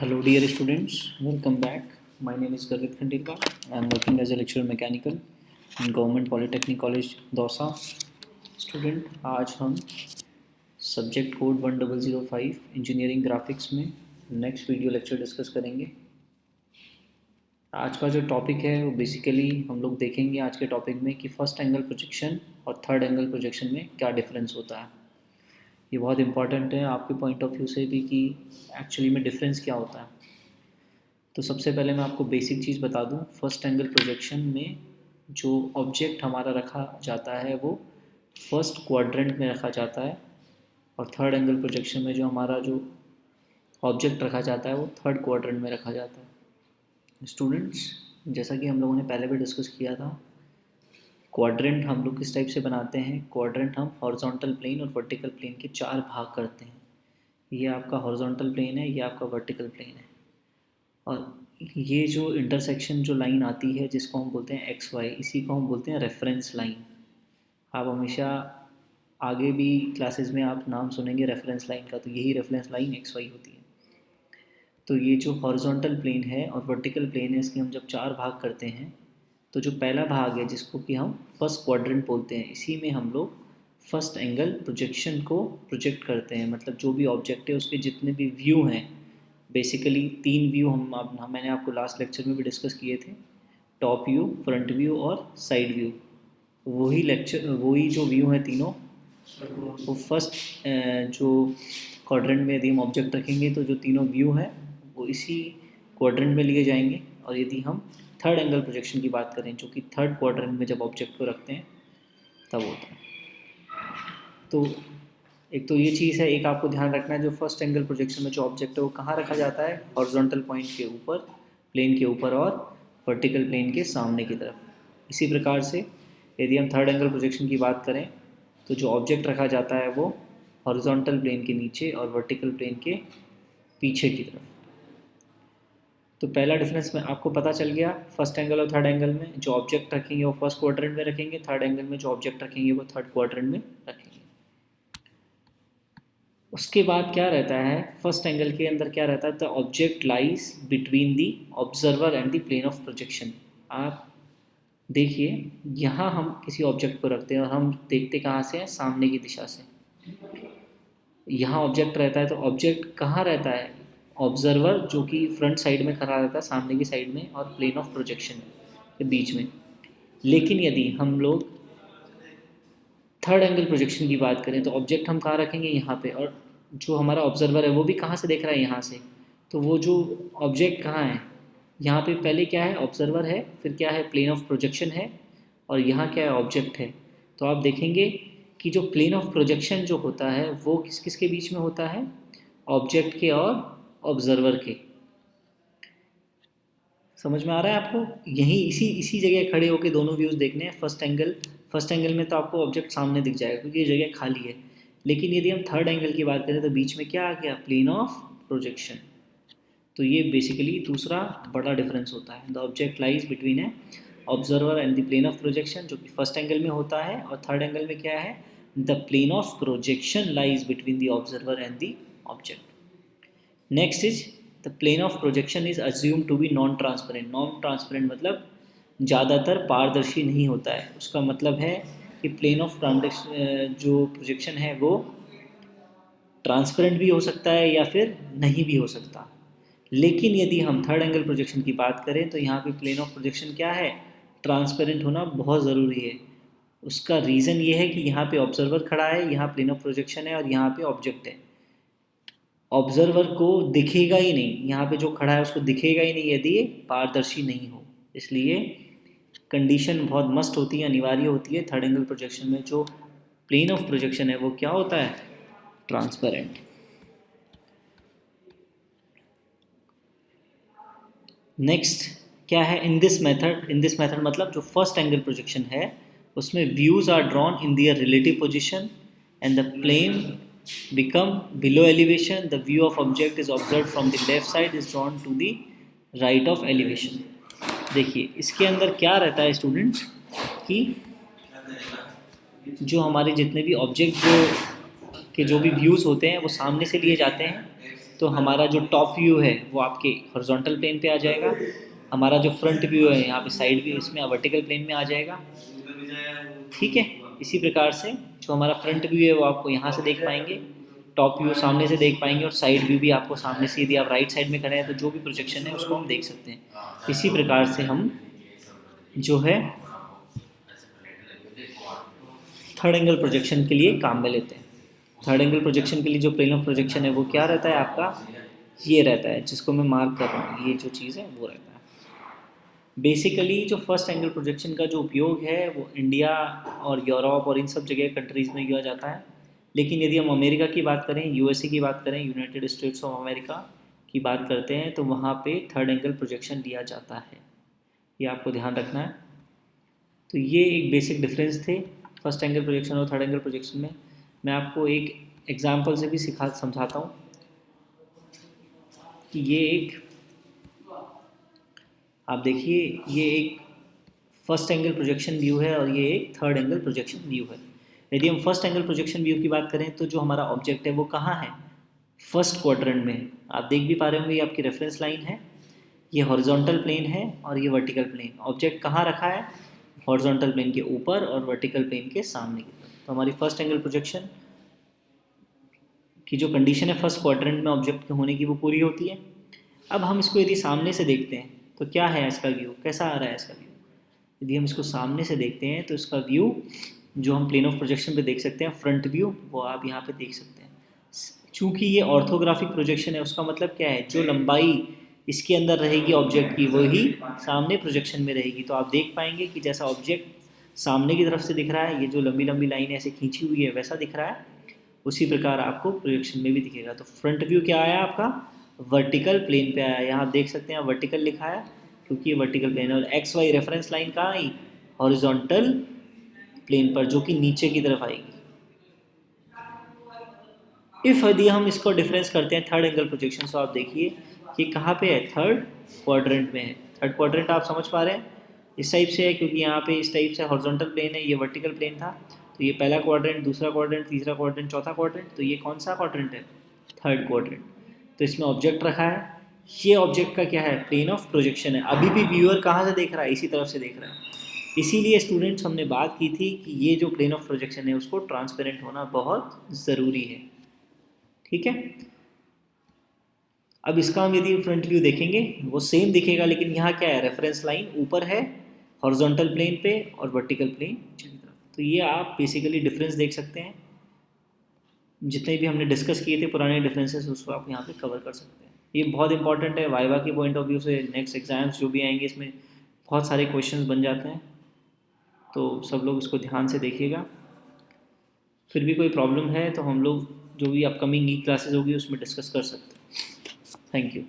Hello dear students, welcome back. My name is Garvit Khandirkar. I am working as a lecturer mechanical in Government Polytechnic College Dausa. Student, आज हम subject code 1005 engineering graphics में next video lecture discuss करेंगे. आज का जो topic है वो basically हम लोग देखेंगे आज के टॉपिक में कि फर्स्ट एंगल प्रोजेक्शन और थर्ड एंगल प्रोजेक्शन में क्या डिफरेंस होता है. ये बहुत इंपॉर्टेंट है आपके पॉइंट ऑफ व्यू से भी कि एक्चुअली में डिफरेंस क्या होता है. तो सबसे पहले मैं आपको बेसिक चीज़ बता दूं. फर्स्ट एंगल प्रोजेक्शन में जो ऑब्जेक्ट हमारा रखा जाता है वो फर्स्ट क्वाड्रेंट में रखा जाता है और थर्ड एंगल प्रोजेक्शन में जो हमारा जो ऑब्जेक्ट रखा जाता है वो थर्ड क्वाड्रेंट में रखा जाता है. स्टूडेंट्स, जैसा कि हम लोगों ने पहले भी डिस्कस किया था, क्वाड्रेंट हम लोग किस टाइप से बनाते हैं. क्वाड्रेंट हम हॉरिजॉन्टल प्लेन और वर्टिकल प्लेन के चार भाग करते हैं. ये आपका हॉरिजॉन्टल प्लेन है, ये आपका वर्टिकल प्लेन है और ये जो इंटरसेक्शन जो लाइन आती है जिसको हम बोलते हैं एक्स वाई, इसी को हम बोलते हैं रेफरेंस लाइन. आप हमेशा आगे भी क्लासेस में आप नाम सुनेंगे रेफरेंस लाइन का, तो यही रेफरेंस लाइन एक्स वाई होती है. तो ये जो हॉरिजॉन्टल प्लेन है और वर्टिकल प्लेन है, इसके हम जब चार भाग करते हैं तो जो पहला भाग है जिसको कि हम फर्स्ट क्वाड्रेंट बोलते हैं, इसी में हम लोग फर्स्ट एंगल प्रोजेक्शन को प्रोजेक्ट करते हैं. मतलब जो भी ऑब्जेक्ट है उसके जितने भी व्यू हैं, बेसिकली तीन व्यू मैंने आपको लास्ट लेक्चर में भी डिस्कस किए थे. टॉप व्यू, फ्रंट व्यू और साइड व्यू. वही जो व्यू हैं तीनों, वो फर्स्ट जो क्वाड्रेंट में यदि हम ऑब्जेक्ट रखेंगे तो जो तीनों व्यू हैं वो इसी क्वाड्रेंट में लिए जाएंगे. और यदि हम थर्ड एंगल प्रोजेक्शन की बात करें, जो कि थर्ड क्वाड्रेंट में जब ऑब्जेक्ट को रखते हैं तब होता है. तो एक तो ये चीज़ है, एक आपको ध्यान रखना है, जो फर्स्ट एंगल प्रोजेक्शन में जो ऑब्जेक्ट है वो कहाँ रखा जाता है, हॉरिजॉन्टल पॉइंट के ऊपर, प्लेन के ऊपर और वर्टिकल प्लेन के सामने की तरफ. इसी प्रकार से यदि हम थर्ड एंगल प्रोजेक्शन की बात करें तो जो ऑब्जेक्ट रखा जाता है वो हॉरिजॉन्टल प्लेन के नीचे और वर्टिकल प्लेन के पीछे की तरफ. तो पहला डिफरेंस में आपको पता चल गया. फर्स्ट एंगल और थर्ड एंगल में जो ऑब्जेक्ट रखेंगे वो फर्स्ट क्वाड्रेंट में रखेंगे, थर्ड एंगल में जो ऑब्जेक्ट रखेंगे वो थर्ड क्वाड्रेंट में रखेंगे. उसके बाद क्या रहता है, फर्स्ट एंगल के अंदर क्या रहता है, the object lies between the observer and the plane of projection. आप देखिए, यहाँ हम किसी ऑब्जेक्ट को रखते हैं और हम देखते कहाँ से हैं, सामने की दिशा से. यहाँ ऑब्जेक्ट रहता है तो ऑब्जेक्ट कहाँ रहता है, ऑब्जर्वर जो कि फ्रंट साइड में खड़ा रहता है, सामने की साइड में, और प्लेन ऑफ प्रोजेक्शन के बीच में. लेकिन यदि हम लोग थर्ड एंगल प्रोजेक्शन की बात करें तो ऑब्जेक्ट हम कहाँ रखेंगे, यहाँ पे, और जो हमारा ऑब्जर्वर है वो भी कहाँ से देख रहा है, यहाँ से. तो वो जो ऑब्जेक्ट कहाँ है, यहाँ पे पहले क्या है, ऑब्जर्वर है, फिर क्या है, प्लेन ऑफ प्रोजेक्शन है, और यहाँ क्या है, ऑब्जेक्ट है. तो आप देखेंगे कि जो प्लेन ऑफ प्रोजेक्शन जो होता है वो किस किस के बीच में होता है, ऑब्जेक्ट के और ऑब्जर्वर के. समझ में आ रहा है आपको. यहीं इसी इसी जगह खड़े होकर दोनों व्यूज़ देखने हैं. फर्स्ट एंगल में तो आपको ऑब्जेक्ट सामने दिख जाएगा क्योंकि ये जगह खाली है. लेकिन यदि हम थर्ड एंगल की बात करें तो बीच में क्या आ गया, प्लेन ऑफ प्रोजेक्शन. तो ये बेसिकली दूसरा बड़ा डिफरेंस होता है. द ऑब्जेक्ट लाइज बिटवीन है observer and the plane of projection, जो कि फर्स्ट एंगल में होता है. और थर्ड एंगल में क्या है, the plane of projection lies between the observer and the object. Next is the plane of projection is assume to be non transparent. Non transparent मतलब ज़्यादातर पारदर्शी नहीं होता है. उसका मतलब है कि प्लेन ऑफ जो प्रोजेक्शन है वो ट्रांसपेरेंट भी हो सकता है या फिर नहीं भी हो सकता. लेकिन यदि हम थर्ड एंगल प्रोजेक्शन की बात करें तो यहाँ पे प्लेन ऑफ प्रोजेक्शन क्या है, ट्रांसपेरेंट होना बहुत ज़रूरी है. उसका रीज़न ये है कि यहाँ पे ऑब्जर्वर खड़ा है, यहाँ प्लेन ऑफ प्रोजेक्शन है और यहाँ पे ऑब्जेक्ट है. ऑब्जर्वर को दिखेगा ही नहीं, यहाँ पे जो खड़ा है उसको दिखेगा ही नहीं यदि ये पारदर्शी नहीं हो. इसलिए कंडीशन बहुत मस्ट होती है, अनिवार्य होती है. थर्ड एंगल प्रोजेक्शन में जो प्लेन ऑफ प्रोजेक्शन है वो क्या होता है, ट्रांसपेरेंट. नेक्स्ट क्या है, इन दिस मेथड मतलब जो फर्स्ट एंगल प्रोजेक्शन है उसमें views are drawn in their relative position and the plane become below elevation. The view of object is observe from the left side is drawn to the right of elevation. देखिए इसके अंदर क्या रहता है students, कि जो हमारे जितने भी ऑब्जेक्ट जो भी व्यूज़ होते हैं वो सामने से लिए जाते हैं. तो हमारा जो टॉप व्यू है वो आपके हॉरिजॉन्टल प्लेन पे आ जाएगा, हमारा जो फ्रंट व्यू है यहाँ पे साइड व्यू इसमें वर्टिकल प्लेन में आ जाएगा। ठीक है, इसी प्रकार से जो हमारा फ्रंट व्यू है वो आपको यहाँ से देख पाएंगे, टॉप व्यू सामने से देख पाएंगे, और साइड व्यू भी आपको सामने से, यदि आप राइट साइड में खड़े हैं तो जो भी प्रोजेक्शन है उसको हम देख सकते हैं। इसी प्रकार से हम जो है थर्ड एंगल प्रोजेक्शन के लिए काम में लेते हैं। थर्ड एंगल प्रोजेक्शन के लिए जो प्लेन ऑफ प्रोजेक्शन है वो क्या रहता है आपका, ये रहता है, जिसको मैं मार्क कर रहा हूँ, ये जो चीज़ है वो रहता है। बेसिकली जो फर्स्ट एंगल प्रोजेक्शन का जो उपयोग है वो इंडिया और यूरोप और इन सब जगह कंट्रीज़ में किया जाता है, लेकिन यदि हम अमेरिका की बात करें, यूएसए की बात करें, यूनाइटेड स्टेट्स ऑफ अमेरिका की बात करते हैं, तो वहाँ पे थर्ड एंगल प्रोजेक्शन लिया जाता है, ये आपको ध्यान रखना है। तो ये एक बेसिक डिफरेंस थे फर्स्ट एंगल प्रोजेक्शन और थर्ड एंगल प्रोजेक्शन में। मैं आपको एक एग्जांपल से भी समझाता हूँ कि ये एक, आप देखिए, ये एक फर्स्ट एंगल प्रोजेक्शन व्यू है और ये एक थर्ड एंगल प्रोजेक्शन व्यू है। यदि हम फर्स्ट एंगल प्रोजेक्शन व्यू की बात करें तो जो हमारा ऑब्जेक्ट है वो कहाँ है, फर्स्ट क्वाड्रेंट में। आप देख भी पा रहे होंगे, ये आपकी रेफरेंस लाइन है, ये हॉरिजॉन्टल प्लेन है और ये वर्टिकल प्लेन। ऑब्जेक्ट कहाँ रखा है, हॉरिजॉन्टल प्लेन के ऊपर और वर्टिकल प्लेन के सामने की तरफ। तो हमारी फर्स्ट एंगल प्रोजेक्शन की जो कंडीशन है फर्स्ट क्वाड्रेंट में ऑब्जेक्ट के होने की वो पूरी होती है। अब हम इसको यदि सामने से देखते हैं तो क्या है इसका व्यू, कैसा आ रहा है इसका व्यू। यदि हम इसको सामने से देखते हैं तो इसका व्यू जो हम प्लेन ऑफ प्रोजेक्शन पे देख सकते हैं, फ्रंट व्यू, वो आप यहाँ पे देख सकते हैं। चूँकि ये ऑर्थोग्राफिक प्रोजेक्शन है, उसका मतलब क्या है, जो लंबाई इसके अंदर रहेगी ऑब्जेक्ट की वही सामने प्रोजेक्शन में रहेगी। तो आप देख पाएंगे कि जैसा ऑब्जेक्ट सामने की तरफ से दिख रहा है, ये जो लंबी लंबी लाइन ऐसे खींची हुई है वैसा दिख रहा है, उसी प्रकार आपको प्रोजेक्शन में भी दिखेगा। तो फ्रंट व्यू क्या आया आपका, वर्टिकल प्लेन पे आया। यहाँ आप देख सकते हैं वर्टिकल लिखा है क्योंकि ये वर्टिकल प्लेन है, और एक्स वाई रेफरेंस लाइन कहाँ आई, हॉरिजॉन्टल प्लेन पर, जो कि नीचे की तरफ आएगी। इफ यदि हम इसको डिफरेंस करते हैं थर्ड एंगल प्रोजेक्शन, तो आप देखिए कि कहाँ पे है, थर्ड क्वाड्रेंट में है। थर्ड क्वाड्रेंट आप समझ पा रहे हैं, इस टाइप से है क्योंकि यहाँ पे इस टाइप से हॉरिजॉन्टल प्लेन है, ये वर्टिकल प्लेन था, तो ये पहला क्वाड्रेंट, दूसरा क्वाड्रेंट, तीसरा क्वाड्रेंट, चौथा क्वाड्रेंट, तो ये कौन सा क्वाड्रेंट है, थर्ड क्वाड्रेंट। तो इसमें ऑब्जेक्ट रखा है, ये ऑब्जेक्ट का क्या है, प्लेन ऑफ प्रोजेक्शन है। अभी भी व्यूअर कहाँ से देख रहा है, इसी तरफ से देख रहा है। इसीलिए स्टूडेंट्स हमने बात की थी कि ये जो प्लेन ऑफ प्रोजेक्शन है उसको ट्रांसपेरेंट होना बहुत ज़रूरी है। ठीक है, अब इसका हम यदि फ्रंट व्यू देखेंगे वो सेम दिखेगा, लेकिन यहाँ क्या है, रेफरेंस लाइन ऊपर है हॉरिजॉन्टल प्लेन पे और वर्टिकल प्लेन नीचे की तरफ। तो ये आप बेसिकली डिफरेंस देख सकते हैं, जितने भी हमने डिस्कस किए थे पुराने डिफरेंसेस उसको आप यहाँ पे कवर कर सकते हैं। ये बहुत इंपॉर्टेंट है वाइवा के पॉइंट ऑफ व्यू से, नेक्स्ट एग्जाम्स जो भी आएंगे इसमें बहुत सारे क्वेश्चंस बन जाते हैं, तो सब लोग इसको ध्यान से देखिएगा। फिर भी कोई प्रॉब्लम है तो हम लोग जो भी अपकमिंग ई क्लासेस होगी उसमें डिस्कस कर सकते हैं। Thank you.